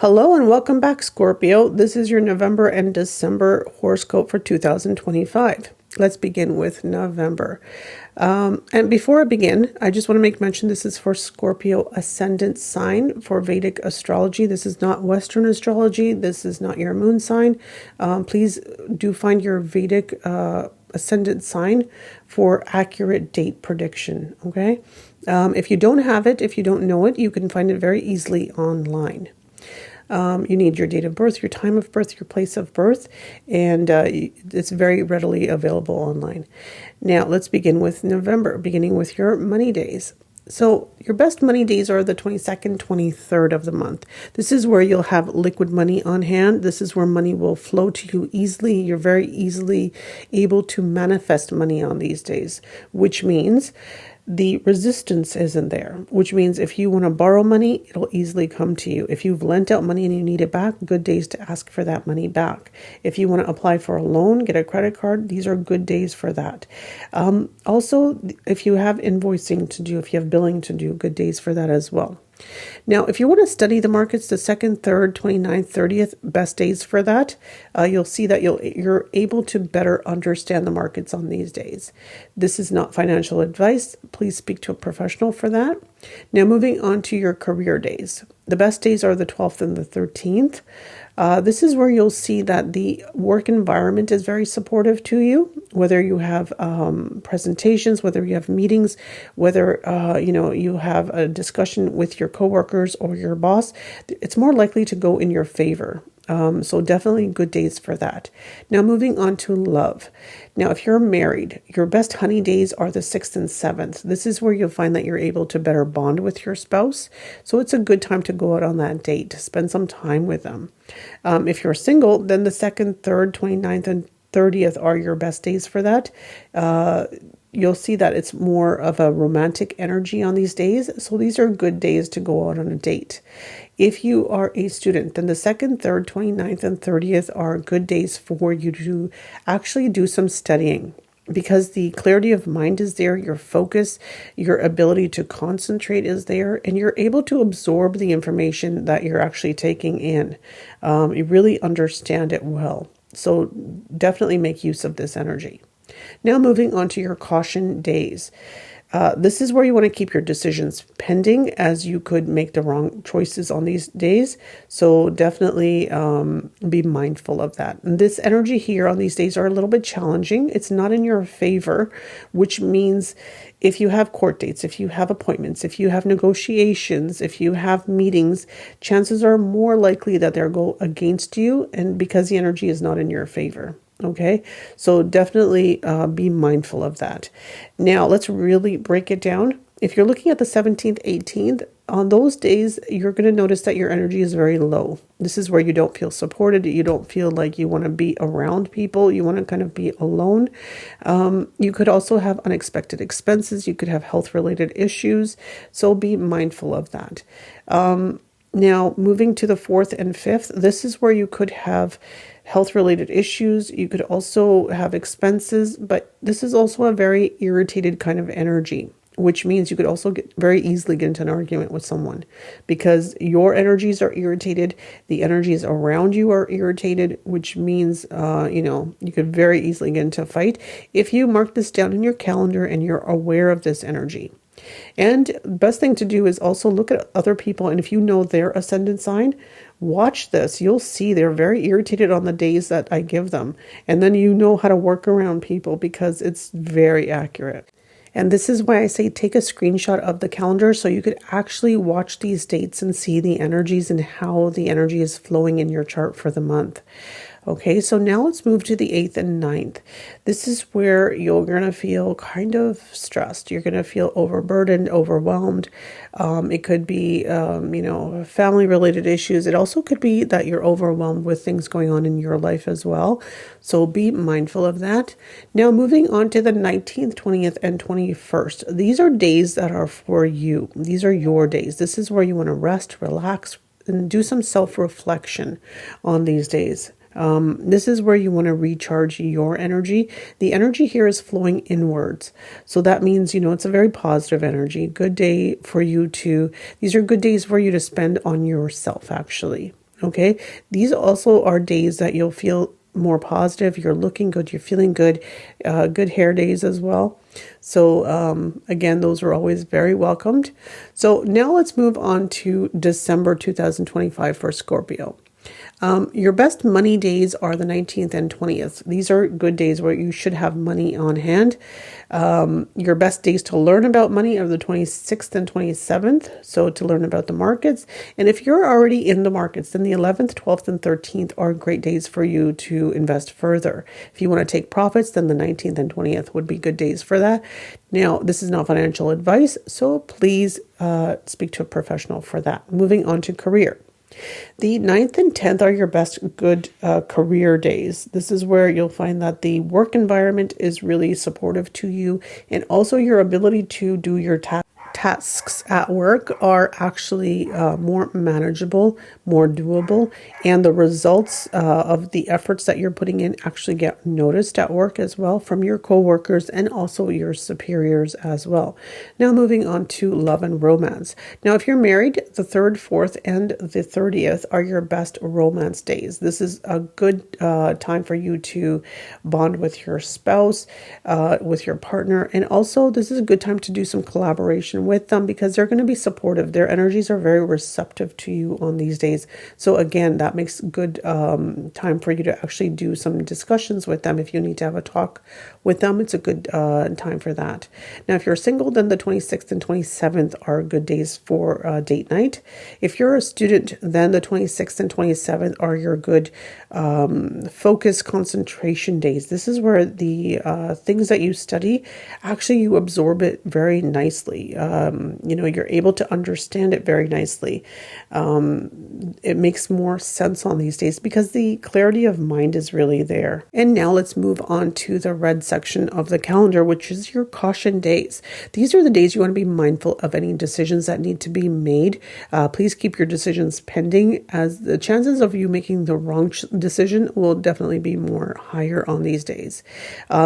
Hello and welcome back, Scorpio. This is your November and December horoscope for 2025. Let's begin with November. And before I begin, I just want to make mention this is for Scorpio ascendant sign for Vedic astrology. This is not Western astrology. This is not your moon sign. Please do find your Vedic ascendant sign for accurate date prediction. Okay. If you don't have it, if you don't know it, you can find it very easily online. You need your date of birth, your time of birth, your place of birth, and it's very readily available online. Now, let's begin with November, beginning with your money days. So your best money days are the 22nd, 23rd of the month. This is where you'll have liquid money on hand. This is where money will flow to you easily. You're very easily able to manifest money on these days, which means the resistance isn't there, which means if you want to borrow money, it'll easily come to you. If you've lent out money and you need it back, good days to ask for that money back. If you want to apply for a loan, get a credit card, these are good days for that. Also, if you have invoicing to do, if you have billing to do, good days for that as well. Now, if you want to study the markets, the 2nd, 3rd, 29th, 30th, best days for that, you'll see that you're able to better understand the markets on these days. This is not financial advice. Please speak to a professional for that. Now, moving on to your career days. The best days are the 12th and the 13th. This is where you'll see that the work environment is very supportive to you, whether you have presentations, whether you have meetings, whether you have a discussion with your coworkers or your boss. It's more likely to go in your favor. So definitely good days for that. Now moving on to love. Now, if you're married, your best honey days are the 6th and 7th. This is where you'll find that you're able to better bond with your spouse. So it's a good time to go out on that date, to spend some time with them. If you're single, then the 2nd, 3rd, 29th, and 30th are your best days for that. You'll see that it's more of a romantic energy on these days. So these are good days to go out on a date. If you are a student, then the 2nd, 3rd, 29th, and 30th are good days for you to actually do some studying, because the clarity of mind is there, your focus, your ability to concentrate is there, and you're able to absorb the information that you're actually taking in. You really understand it well. So definitely make use of this energy. Now moving on to your caution days. This is where you want to keep your decisions pending, as you could make the wrong choices on these days. So definitely be mindful of that. And this energy here on these days are a little bit challenging. It's not in your favor, which means if you have court dates, if you have appointments, if you have negotiations, if you have meetings, chances are more likely that they'll go against you, and because the energy is not in your favor. Okay, so definitely be mindful of that. Now, let's really break it down. If you're looking at the 17th, 18th, on those days, you're going to notice that your energy is very low. This is where you don't feel supported. You don't feel like you want to be around people. You want to kind of be alone. You could also have unexpected expenses. You could have health-related issues. So be mindful of that. Now, moving to the 4th and 5th, this is where you could have health-related issues. You could also have expenses, but this is also a very irritated kind of energy, which means you could also very easily get into an argument with someone because your energies are irritated. The energies around you are irritated, which means, you could very easily get into a fight if you mark this down in your calendar and you're aware of this energy. And the best thing to do is also look at other people. And if you know their ascendant sign, watch this. You'll see they're very irritated on the days that I give them. And then you know how to work around people because it's very accurate. And this is why I say take a screenshot of the calendar so you could actually watch these dates and see the energies and how the energy is flowing in your chart for the month. Okay, so now let's move to the 8th and 9th. This is where you're going to feel kind of stressed. You're going to feel overburdened, overwhelmed. It could be, family-related issues. It also could be that you're overwhelmed with things going on in your life as well. So be mindful of that. Now, moving on to the 19th, 20th, and 21st. These are days that are for you. These are your days. This is where you want to rest, relax, and do some self-reflection on these days. This is where you want to recharge your energy. The energy here is flowing inwards. So that means, it's a very positive energy. Good day for you these are good days for you to spend on yourself, actually. Okay. These also are days that you'll feel more positive. You're looking good. You're feeling good. Good hair days as well. So again, those are always very welcomed. So now let's move on to December 2025 for Scorpio. Your best money days are the 19th and 20th. These are good days where you should have money on hand. Your best days to learn about money are the 26th and 27th. So to learn about the markets. And if you're already in the markets, then the 11th, 12th, and 13th are great days for you to invest further. If you want to take profits, then the 19th and 20th would be good days for that. Now, this is not financial advice, so please speak to a professional for that. Moving on to career. The 9th and 10th are your best good career days. This is where you'll find that the work environment is really supportive to you, and also your ability to do your tasks at work are actually more manageable, more doable, and the results of the efforts that you're putting in actually get noticed at work as well from your coworkers and also your superiors as well. Now moving on to love and romance. Now if you're married, the 3rd, 4th, and the 30th are your best romance days. This is a good time for you to bond with your spouse, with your partner, and also this is a good time to do some collaboration with them because they're going to be supportive. Their energies are very receptive to you on these days. So again, that makes good time for you to actually do some discussions with them. If you need to have a talk with them, it's a good time for that. Now, if you're single, then the 26th and 27th are good days for date night. If you're a student, then the 26th and 27th are your good focus concentration days. This is where the things that you study, actually you absorb it very nicely. You're able to understand it very nicely. It makes more sense on these days because the clarity of mind is really there. And now let's move on to the red section of the calendar, which is your caution days. These are the days you want to be mindful of any decisions that need to be made. Please keep your decisions pending, as the chances of you making the wrong decision will definitely be more higher on these days.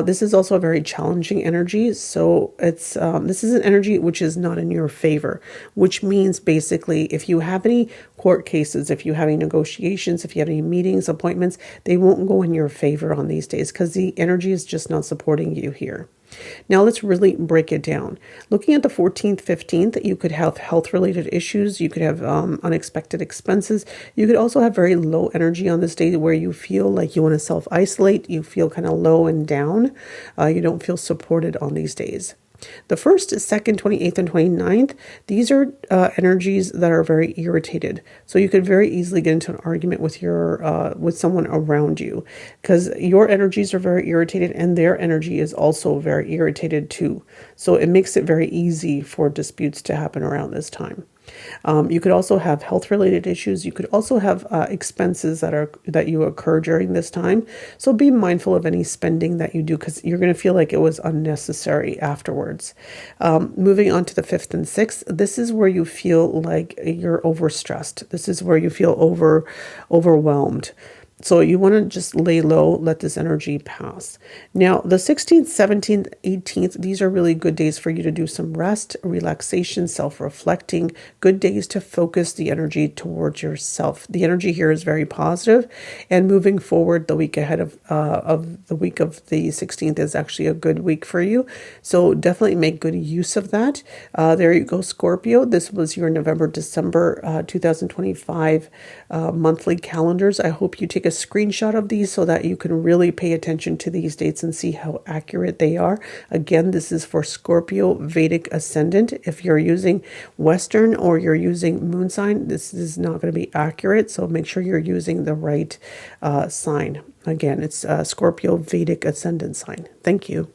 This is also a very challenging energy. So this is an energy which is not in your favor, which means basically if you have any court cases, if you have any negotiations, if you have any meetings, appointments, they won't go in your favor on these days because the energy is just not supporting you here. Now let's really break it down. Looking at the 14th, 15th, you could have health-related issues. You could have unexpected expenses. You could also have very low energy on this day where you feel like you want to self-isolate. You feel kind of low and down. You don't feel supported on these days. The 1st, 2nd, 28th, and 29th, these are energies that are very irritated. So you could very easily get into an argument with with someone around you because your energies are very irritated and their energy is also very irritated too. So it makes it very easy for disputes to happen around this time. You could also have health-related issues. You could also have expenses that you occur during this time. So be mindful of any spending that you do because you're going to feel like it was unnecessary afterwards. Moving on to the 5th and 6th, this is where you feel like you're overstressed. This is where you feel overwhelmed. So you want to just lay low, let this energy pass. Now, the 16th, 17th, 18th, these are really good days for you to do some rest, relaxation, self-reflecting, good days to focus the energy towards yourself. The energy here is very positive, and moving forward, the week ahead of the week of the 16th is actually a good week for you. So definitely make good use of that. There you go, Scorpio. This was your November, December 2025 monthly calendars. I hope you take a screenshot of these so that you can really pay attention to these dates and see how accurate they are. Again, this is for Scorpio Vedic Ascendant. If you're using Western or you're using moon sign, this is not going to be accurate. So make sure you're using the right sign. Again, it's Scorpio Vedic Ascendant sign. Thank you.